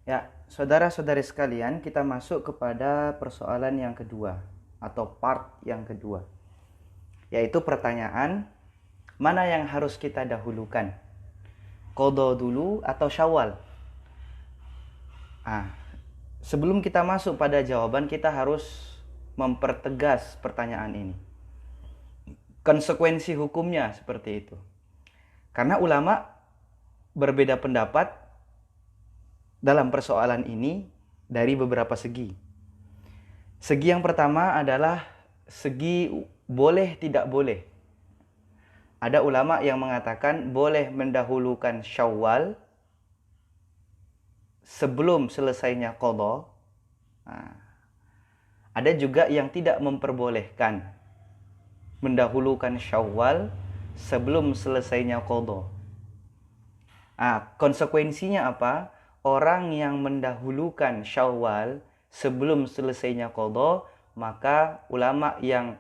Ya, saudara-saudari sekalian, kita masuk kepada persoalan yang kedua atau part yang kedua, yaitu pertanyaan mana yang harus kita dahulukan, qadha dulu atau syawal. Ah, sebelum kita masuk pada jawaban, kita harus mempertegas pertanyaan ini. Konsekuensi hukumnya seperti itu. Karena ulama berbeda pendapat dalam persoalan ini dari beberapa segi. Segi yang pertama adalah segi boleh tidak boleh. Ada ulama yang mengatakan boleh mendahulukan Syawal sebelum selesainya qadha. Nah, ada juga yang tidak memperbolehkan mendahulukan Syawal sebelum selesainya qadha. Konsekuensinya apa? Orang yang mendahulukan Syawal sebelum selesainya qadha, maka ulama yang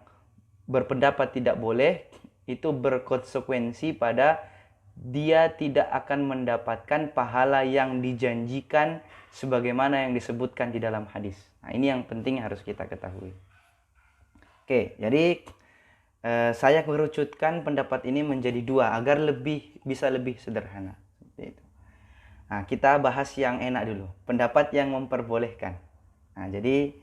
berpendapat tidak boleh itu berkonsekuensi pada dia tidak akan mendapatkan pahala yang dijanjikan sebagaimana yang disebutkan di dalam hadis. Nah, ini yang penting harus kita ketahui. Oke, jadi saya merucutkan pendapat ini menjadi dua agar bisa lebih sederhana. Seperti itu. Nah, kita bahas yang enak dulu. Pendapat yang memperbolehkan. Nah, jadi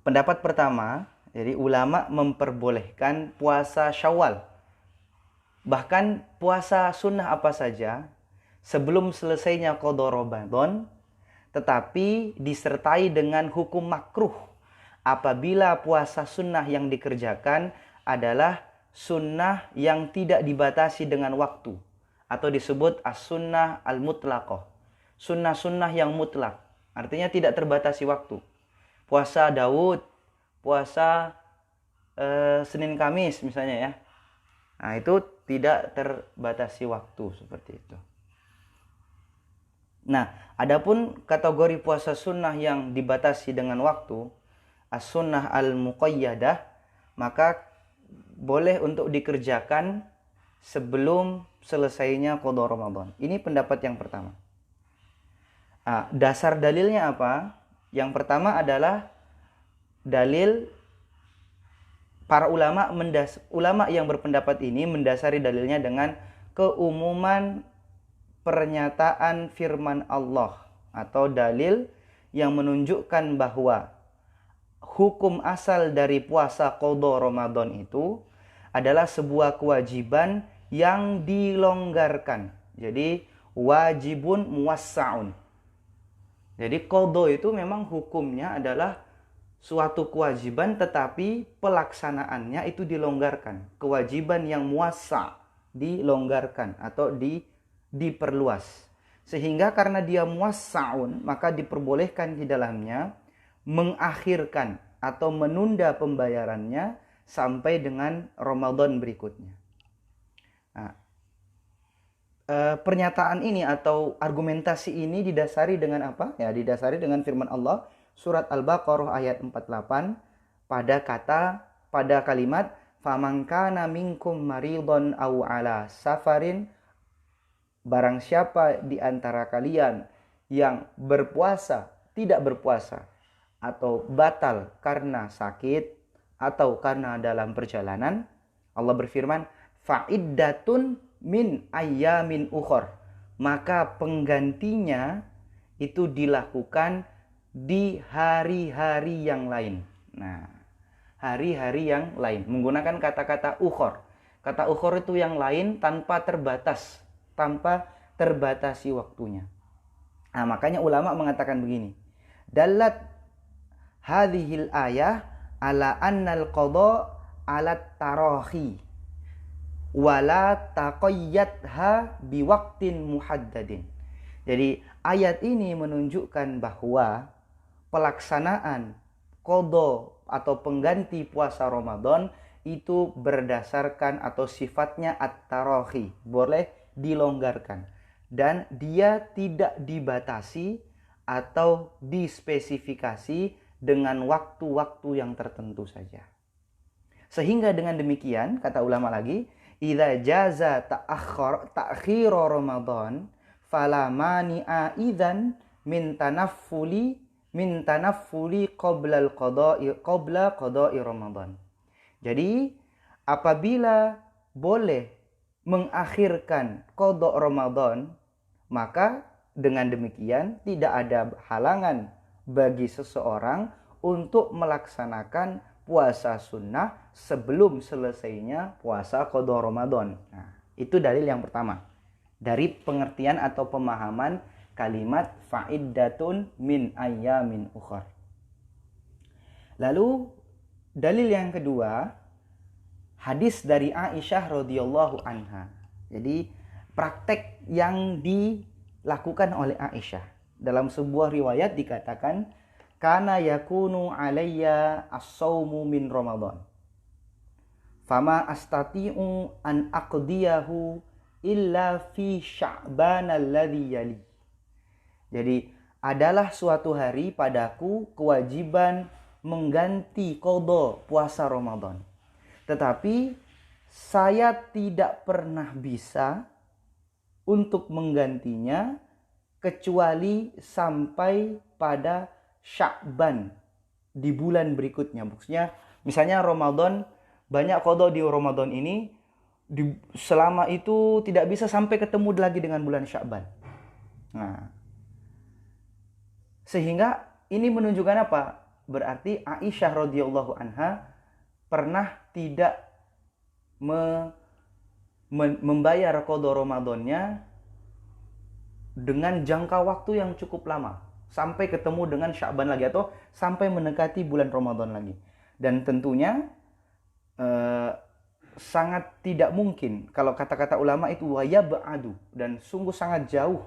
pendapat pertama, jadi ulama memperbolehkan puasa Syawal. Bahkan puasa sunnah apa saja sebelum selesainya qadha Ramadan, tetapi disertai dengan hukum makruh apabila puasa sunnah yang dikerjakan adalah sunnah yang tidak dibatasi dengan waktu, atau disebut as-sunnah al-mutlaqah. Sunnah-sunnah yang mutlak, artinya tidak terbatasi waktu. Puasa Daud, puasa Senin Kamis misalnya ya. Nah, itu tidak terbatasi waktu seperti itu. Nah, adapun kategori puasa sunnah yang dibatasi dengan waktu, as-sunnah al-muqayyadah, maka boleh untuk dikerjakan sebelum selesainya qadha Ramadan. Ini pendapat yang pertama. Dasar dalilnya apa? Yang pertama adalah dalil para ulama yang berpendapat ini mendasari dalilnya dengan keumuman pernyataan firman Allah atau dalil yang menunjukkan bahwa hukum asal dari puasa qadha Ramadan itu adalah sebuah kewajiban yang dilonggarkan. Jadi wajibun muwassa'un. Jadi qadha itu memang hukumnya adalah suatu kewajiban tetapi pelaksanaannya itu dilonggarkan. Kewajiban yang muwassa' dilonggarkan atau diperluas. Sehingga karena dia muwassa'un, maka diperbolehkan di dalamnya mengakhirkan atau menunda pembayarannya sampai dengan Ramadan berikutnya. Nah, pernyataan ini atau argumentasi ini didasari dengan apa? Ya, didasari dengan firman Allah surat Al-Baqarah ayat 48 pada kalimat faman kana minkum maridon aw ala safarin, barang siapa di antara kalian yang tidak berpuasa atau batal karena sakit atau karena dalam perjalanan, Allah berfirman fa'iddatun min ayyamin ukhor, maka penggantinya itu dilakukan di hari-hari yang lain. Nah, hari-hari yang lain menggunakan kata-kata ukhor. Kata ukhor itu yang lain tanpa terbatasi waktunya. Nah, makanya ulama mengatakan begini. Dalat hadhil ayah ala annal qadha ala tarahi wala taqayyadha biwaqtin muhaddadin. Jadi ayat ini menunjukkan bahwa pelaksanaan qadha atau pengganti puasa Ramadan itu berdasarkan atau sifatnya at-tarahi, boleh dilonggarkan, dan dia tidak dibatasi atau dispesifikasi dengan waktu-waktu yang tertentu saja. Sehingga dengan demikian, kata ulama lagi, idza jaza ta'khir Ramadan fala mani'a idzan min tanaffuli qabla qada'i Ramadan. Jadi apabila boleh mengakhirkan qada Ramadan, maka dengan demikian tidak ada halangan bagi seseorang untuk melaksanakan puasa sunnah sebelum selesainya puasa qada Ramadan. Nah, itu dalil yang pertama dari pengertian atau pemahaman kalimat fa'iddatun min ayyamin ukhar. Lalu dalil yang kedua, hadis dari Aisyah radhiyallahu anha. Jadi praktek yang dilakukan oleh Aisyah. Dalam sebuah riwayat dikatakan, kana yakunu alayya as-saumu min Ramadan. Fama astati'u an aqdiyahu illa fi Sya'ban alladhi yali. Jadi adalah suatu hari padaku kewajiban mengganti qada puasa Ramadan. Tetapi saya tidak pernah bisa untuk menggantinya kecuali sampai pada Sya'ban di bulan berikutnya. Maksudnya misalnya Ramadan, banyak qada di Ramadan ini selama itu tidak bisa sampai ketemu lagi dengan bulan Sya'ban. Nah, sehingga ini menunjukkan apa? Berarti Aisyah radhiyallahu anha pernah tidak membayar qada Ramadannya dengan jangka waktu yang cukup lama, sampai ketemu dengan Sya'ban lagi atau sampai mendekati bulan Ramadan lagi. Dan tentunya sangat tidak mungkin, kalau kata-kata ulama itu wayab'adu, dan sungguh sangat jauh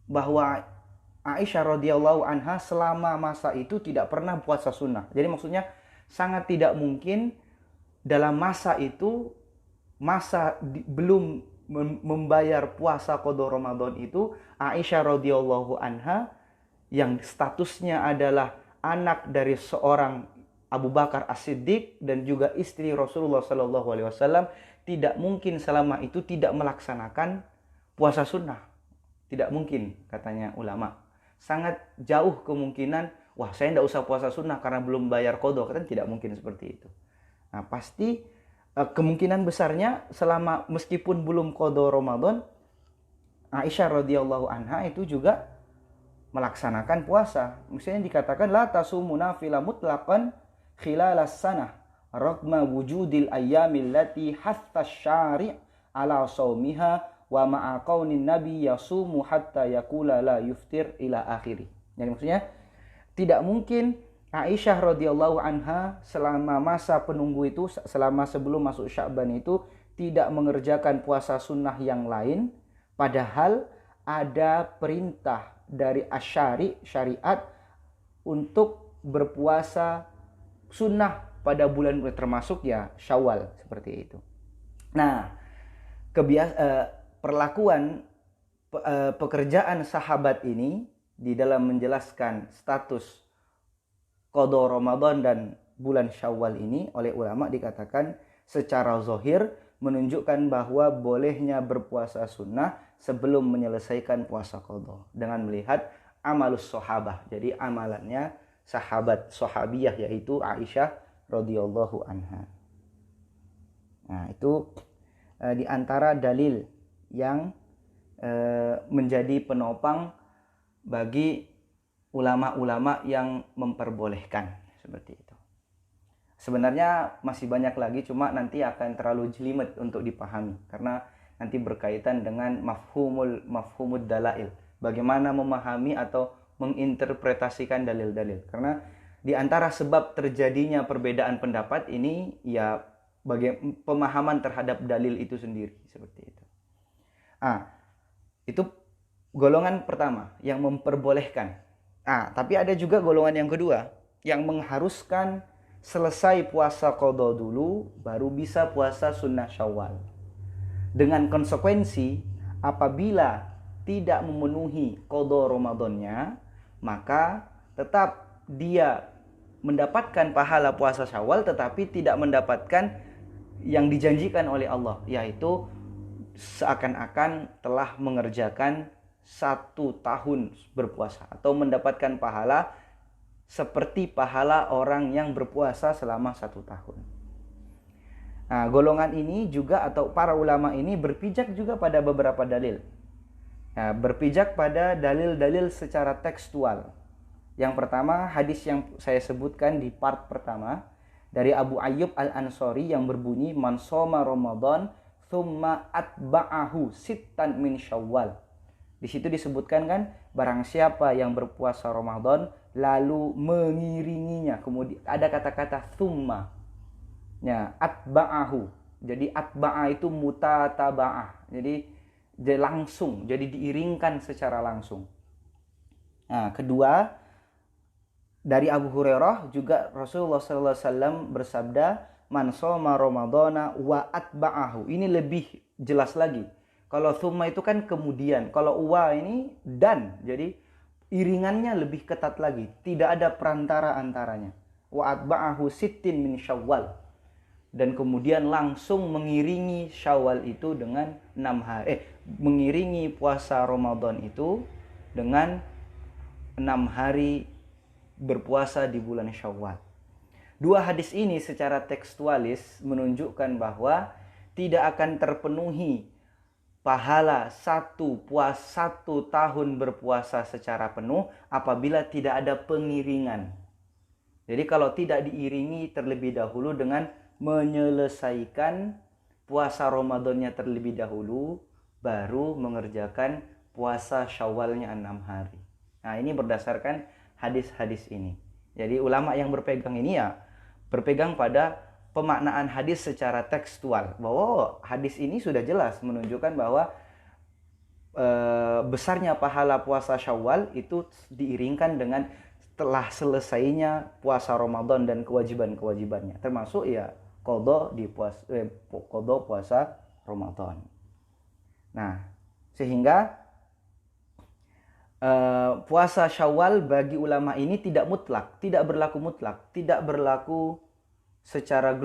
bahwa Aisyah radhiyallahu anha selama masa itu tidak pernah puasa sunnah. Jadi maksudnya sangat tidak mungkin dalam masa itu, belum membayar puasa qada Ramadan itu, Aisyah radhiyallahu anha yang statusnya adalah anak dari seorang Abu Bakar As-Siddiq dan juga istri Rasulullah sallallahu alaihi wasallam, tidak mungkin selama itu tidak melaksanakan puasa sunnah. Tidak mungkin, katanya ulama. Sangat jauh kemungkinan, wah saya tidak usah puasa sunnah karena belum bayar qada, kan tidak mungkin seperti itu. Nah, pasti kemungkinan besarnya selama meskipun belum qada Ramadan, Aisyah radhiyallahu anha itu juga melaksanakan puasa. Misalnya dikatakan la tasumuna fila mutlaqan khilalas sanah raqma wujudil ayyamil lati hatta syari' ala saumiha wa ma'a qaunin nabi yasumu hatta yaqula la yuftir ila akhiri. Jadi maksudnya tidak mungkin Aisyah radhiyallahu anha selama masa penunggu itu, selama sebelum masuk Sya'ban itu tidak mengerjakan puasa sunnah yang lain, padahal ada perintah dari syariat untuk berpuasa sunnah pada bulan termasuk ya Syawal, seperti itu. Nah, perlakuan pekerjaan sahabat ini di dalam menjelaskan status qada Ramadan dan bulan Syawal ini oleh ulama dikatakan secara zahir menunjukkan bahwa bolehnya berpuasa sunnah sebelum menyelesaikan puasa qada dengan melihat amalus sahabah. Jadi amalannya sahabiyah yaitu Aisyah radhiyallahu anha. Nah, itu di antara dalil yang menjadi penopang bagi ulama-ulama yang memperbolehkan seperti itu. Sebenarnya masih banyak lagi, cuma nanti akan terlalu jelimet untuk dipahami karena nanti berkaitan dengan mafhumud dalail. Bagaimana memahami atau menginterpretasikan dalil-dalil. Karena di antara sebab terjadinya perbedaan pendapat ini ya pemahaman terhadap dalil itu sendiri seperti itu. Itu golongan pertama yang memperbolehkan. Tapi ada juga golongan yang kedua yang mengharuskan selesai puasa qada dulu baru bisa puasa sunnah Syawal. Dengan konsekuensi apabila tidak memenuhi qada Ramadannya, maka tetap dia mendapatkan pahala puasa Syawal tetapi tidak mendapatkan yang dijanjikan oleh Allah, yaitu seakan-akan telah mengerjakan 1 tahun berpuasa atau mendapatkan pahala seperti pahala orang yang berpuasa selama 1 tahun. Nah, golongan ini juga atau para ulama ini berpijak juga pada beberapa dalil. Nah, berpijak pada dalil-dalil secara tekstual. Yang pertama, hadis yang saya sebutkan di part pertama dari Abu Ayyub Al-Ansari yang berbunyi man shoma Ramadan thumma atba'ahu sittan min Syawal. Di situ disebutkan kan, barang siapa yang berpuasa Ramadan lalu mengiringinya, kemudian ada kata-kata thumma. Ya, atba'ahu. Jadi atba'a itu mutataba'ah. Jadi langsung, jadi diiringkan secara langsung. Nah, kedua, dari Abu Hurairah juga Rasulullah SAW bersabda, man shoma Ramadana wa atba'ahu. Ini lebih jelas lagi. Kalau thumma itu kan kemudian, kalau wa ini dan. Jadi iringannya lebih ketat lagi, tidak ada perantara antaranya. Wa atba'ahu sittin min Syawal. Dan kemudian langsung mengiringi Syawal itu dengan 6 hari. Mengiringi puasa Ramadan itu dengan 6 hari berpuasa di bulan Syawal. Dua hadis ini secara tekstualis menunjukkan bahwa tidak akan terpenuhi pahala 1 tahun berpuasa secara penuh apabila tidak ada pengiringan. Jadi kalau tidak diiringi terlebih dahulu dengan menyelesaikan puasa Ramadannya terlebih dahulu, baru mengerjakan puasa Syawalnya 6 hari. Nah, ini berdasarkan hadis-hadis ini. Jadi ulama yang berpegang ini ya berpegang pada pemaknaan hadis secara tekstual, bahwa hadis ini sudah jelas menunjukkan bahwa besarnya pahala puasa Syawal itu diiringkan dengan telah selesainya puasa Ramadan dan kewajiban-kewajibannya, termasuk ya qada puasa Ramadan. Nah, sehingga puasa Syawal bagi ulama ini tidak mutlak, tidak berlaku mutlak, tidak berlaku secara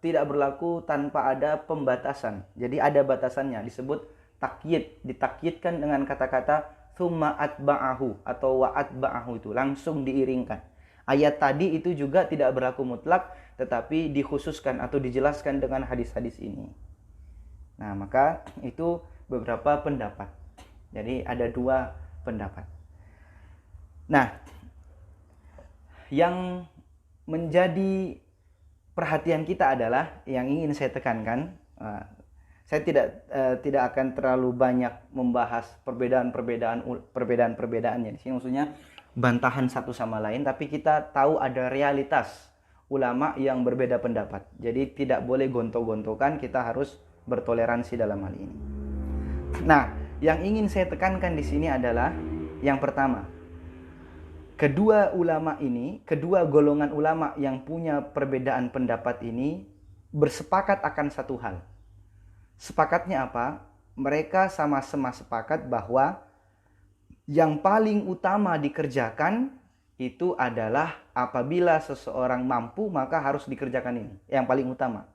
tidak berlaku tanpa ada pembatasan. Jadi ada batasannya, disebut takyid, ditakyidkan dengan kata-kata tsumma atba'ahu atau wa atba'ahu, itu langsung diiringkan. Ayat tadi itu juga tidak berlaku mutlak, tetapi dikhususkan atau dijelaskan dengan hadis-hadis ini. Nah, maka itu beberapa pendapat. Jadi ada 2 pendapat. Nah, yang menjadi perhatian kita adalah yang ingin saya tekankan. Saya tidak akan terlalu banyak membahas perbedaan-perbedaannya di sini, maksudnya bantahan satu sama lain, tapi kita tahu ada realitas ulama yang berbeda pendapat. Jadi tidak boleh gontok-gontokan, kita harus bertoleransi dalam hal ini. Nah, yang ingin saya tekankan di sini adalah yang pertama, kedua golongan ulama yang punya perbedaan pendapat ini bersepakat akan satu hal. Sepakatnya apa? Mereka sama-sama sepakat bahwa yang paling utama dikerjakan itu adalah apabila seseorang mampu, maka harus dikerjakan ini. Yang paling utama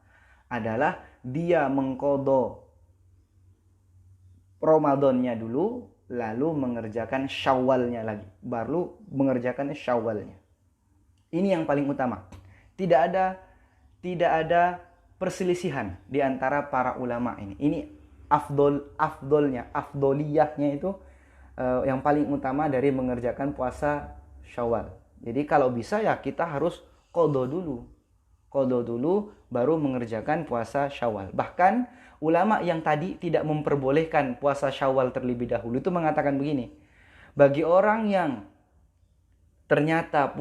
adalah dia mengqadha Ramadannya dulu, lalu mengerjakan Syawalnya lagi, baru mengerjakan Syawalnya. Ini yang paling utama. Tidak ada perselisihan di antara para ulama ini. Ini afdoliyahnya itu yang paling utama dari mengerjakan puasa Syawal. Jadi kalau bisa ya kita harus qadha dulu baru mengerjakan puasa Syawal. Bahkan ulama yang tadi tidak memperbolehkan puasa Syawal terlebih dahulu itu mengatakan begini, bagi orang yang ternyata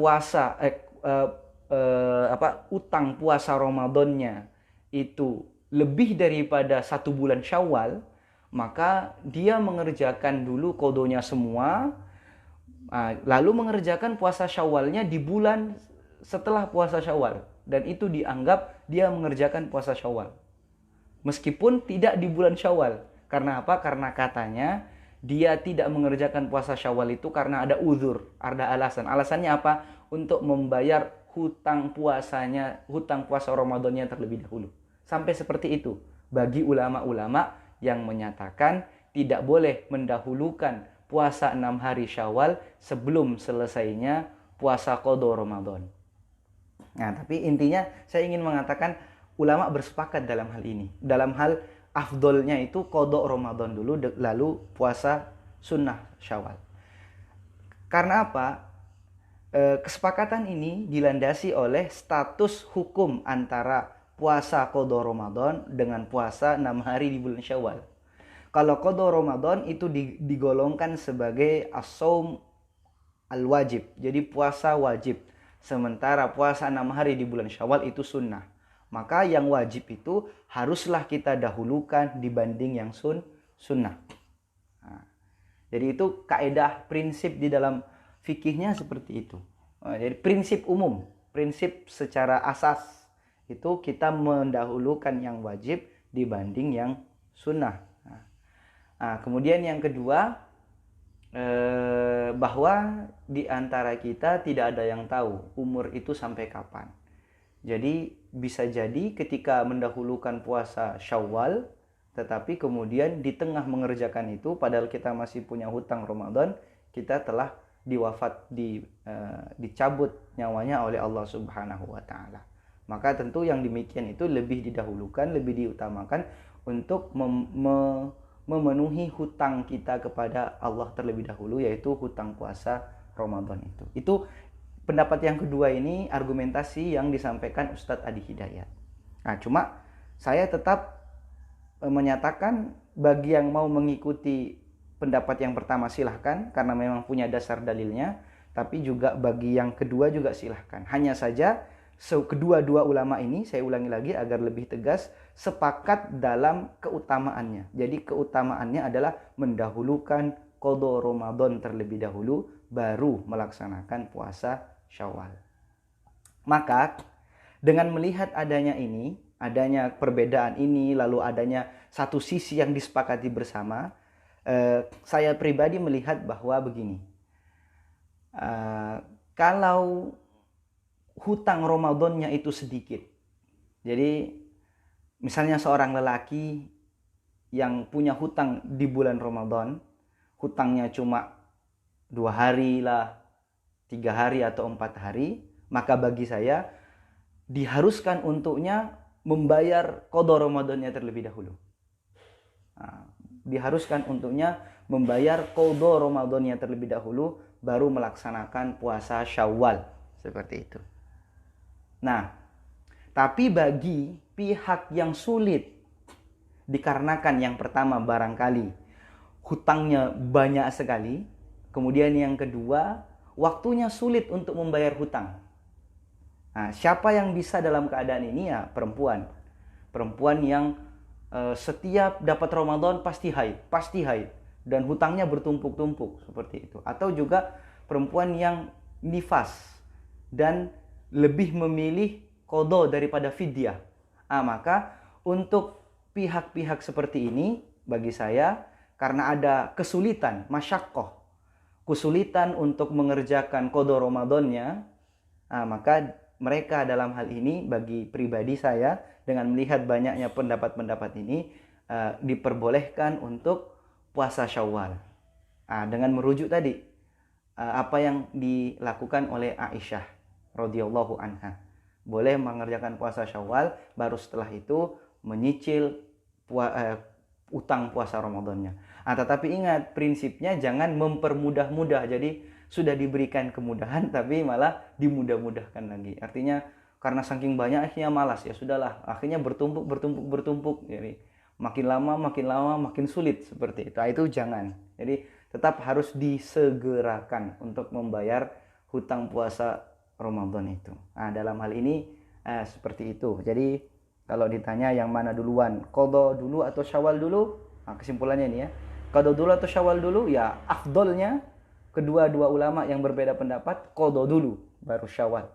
utang puasa Ramadannya itu lebih daripada 1 bulan Syawal, maka dia mengerjakan dulu qadhonya semua, lalu mengerjakan puasa Syawalnya di bulan setelah puasa Syawal, dan itu dianggap dia mengerjakan puasa Syawal meskipun tidak di bulan Syawal. Karena apa? Karena katanya dia tidak mengerjakan puasa Syawal itu karena ada uzur, ada alasan. Alasannya apa? Untuk membayar hutang puasa Ramadannya terlebih dahulu. Sampai seperti itu bagi ulama-ulama yang menyatakan tidak boleh mendahulukan puasa 6 hari Syawal sebelum selesainya puasa qada Ramadan. Nah, tapi intinya saya ingin mengatakan ulama bersepakat dalam hal ini. Dalam hal afdolnya itu qada Ramadan dulu lalu puasa sunnah Syawal. Karena apa? Kesepakatan ini dilandasi oleh status hukum antara puasa qada Ramadan dengan puasa 6 hari di bulan Syawal. Kalau qada Ramadan itu digolongkan sebagai as-shaum al-wajib, jadi puasa wajib. Sementara puasa 6 hari di bulan Syawal itu sunnah. Maka yang wajib itu haruslah kita dahulukan dibanding yang sunnah. Nah, jadi itu kaidah prinsip di dalam fikihnya seperti itu. Jadi prinsip umum, prinsip secara asas itu kita mendahulukan yang wajib dibanding yang sunnah. Nah, kemudian yang kedua, bahwa di antara kita tidak ada yang tahu umur itu sampai kapan. Jadi bisa jadi ketika mendahulukan puasa Syawal, tetapi kemudian di tengah mengerjakan itu, padahal kita masih punya hutang Ramadan, kita telah dicabut nyawanya oleh Allah Subhanahu wa Ta'ala. Maka tentu yang demikian itu lebih didahulukan, lebih diutamakan untuk memenuhi hutang kita kepada Allah terlebih dahulu, yaitu hutang puasa Ramadan itu. Itu pendapat yang kedua ini, argumentasi yang disampaikan Ustadz Adi Hidayat. Nah, cuma saya tetap menyatakan bagi yang mau mengikuti pendapat yang pertama silahkan, karena memang punya dasar dalilnya. Tapi juga bagi yang kedua juga silahkan. Hanya saja kedua-dua ulama ini, saya ulangi lagi agar lebih tegas, sepakat dalam keutamaannya. Jadi keutamaannya adalah mendahulukan qada Ramadan terlebih dahulu, baru melaksanakan puasa Syawal. Maka dengan melihat adanya ini, adanya perbedaan ini, lalu adanya satu sisi yang disepakati bersama, saya pribadi melihat bahwa begini, kalau hutang Ramadannya itu sedikit, jadi misalnya seorang lelaki yang punya hutang di bulan Ramadan, hutangnya cuma 2 hari lah, 3 hari atau 4 hari, maka bagi saya diharuskan untuknya membayar qada Ramadannya terlebih dahulu. Diharuskan untuknya membayar qada Ramadannya terlebih dahulu, baru melaksanakan puasa Syawal, seperti itu. Nah, tapi bagi pihak yang sulit, dikarenakan yang pertama barangkali hutangnya banyak sekali, kemudian yang kedua waktunya sulit untuk membayar hutang. Nah, siapa yang bisa dalam keadaan ini? Ya perempuan. Perempuan yang setiap dapat Ramadan pasti haid dan hutangnya bertumpuk-tumpuk seperti itu. Atau juga perempuan yang nifas dan lebih memilih qada daripada fidyah. Maka untuk pihak-pihak seperti ini, bagi saya, karena ada kesulitan, masyaqqah, kesulitan untuk mengerjakan qada Ramadannya, maka mereka dalam hal ini, bagi pribadi saya, dengan melihat banyaknya pendapat-pendapat ini, diperbolehkan untuk puasa Syawal. Dengan merujuk tadi, apa yang dilakukan oleh Aisyah radhiyallahu anha. Boleh mengerjakan puasa Syawal, baru setelah itu menyicil utang puasa Ramadannya. Tetapi ingat, prinsipnya jangan mempermudah-mudah. Jadi sudah diberikan kemudahan tapi malah dimudah-mudahkan lagi. Artinya karena saking banyaknya malas, ya sudahlah, akhirnya bertumpuk. Jadi makin lama makin sulit seperti itu. Itu jangan. Jadi tetap harus disegerakan untuk membayar hutang puasa Ramadan itu. Dalam hal ini seperti itu. Jadi kalau ditanya yang mana duluan, qada dulu atau Syawal dulu? Kesimpulannya ini ya. Qada dulu atau Syawal dulu? Ya afdolnya kedua-dua ulama yang berbeda pendapat qada dulu baru Syawal.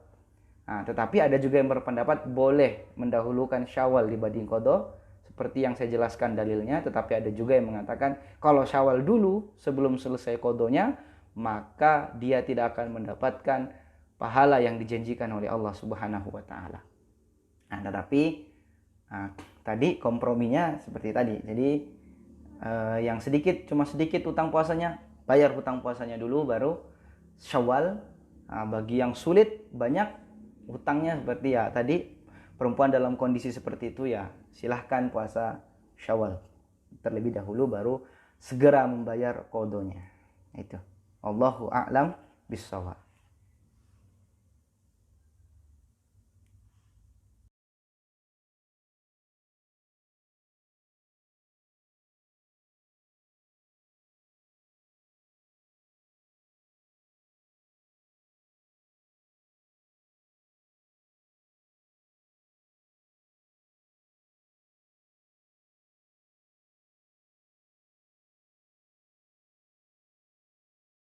Tetapi ada juga yang berpendapat boleh mendahulukan Syawal dibanding qada, seperti yang saya jelaskan dalilnya. Tetapi ada juga yang mengatakan kalau Syawal dulu sebelum selesai qadanya, maka dia tidak akan mendapatkan pahala yang dijanjikan oleh Allah Subhanahu wa Ta'ala. Tetapi tadi komprominya seperti tadi. Jadi yang sedikit, cuma sedikit utang puasanya, bayar hutang puasanya dulu baru Syawal. Bagi yang sulit banyak hutangnya seperti ya tadi, perempuan dalam kondisi seperti itu ya silahkan puasa Syawal terlebih dahulu baru segera membayar kodonya. Itu. Allahu a'lam bishawab.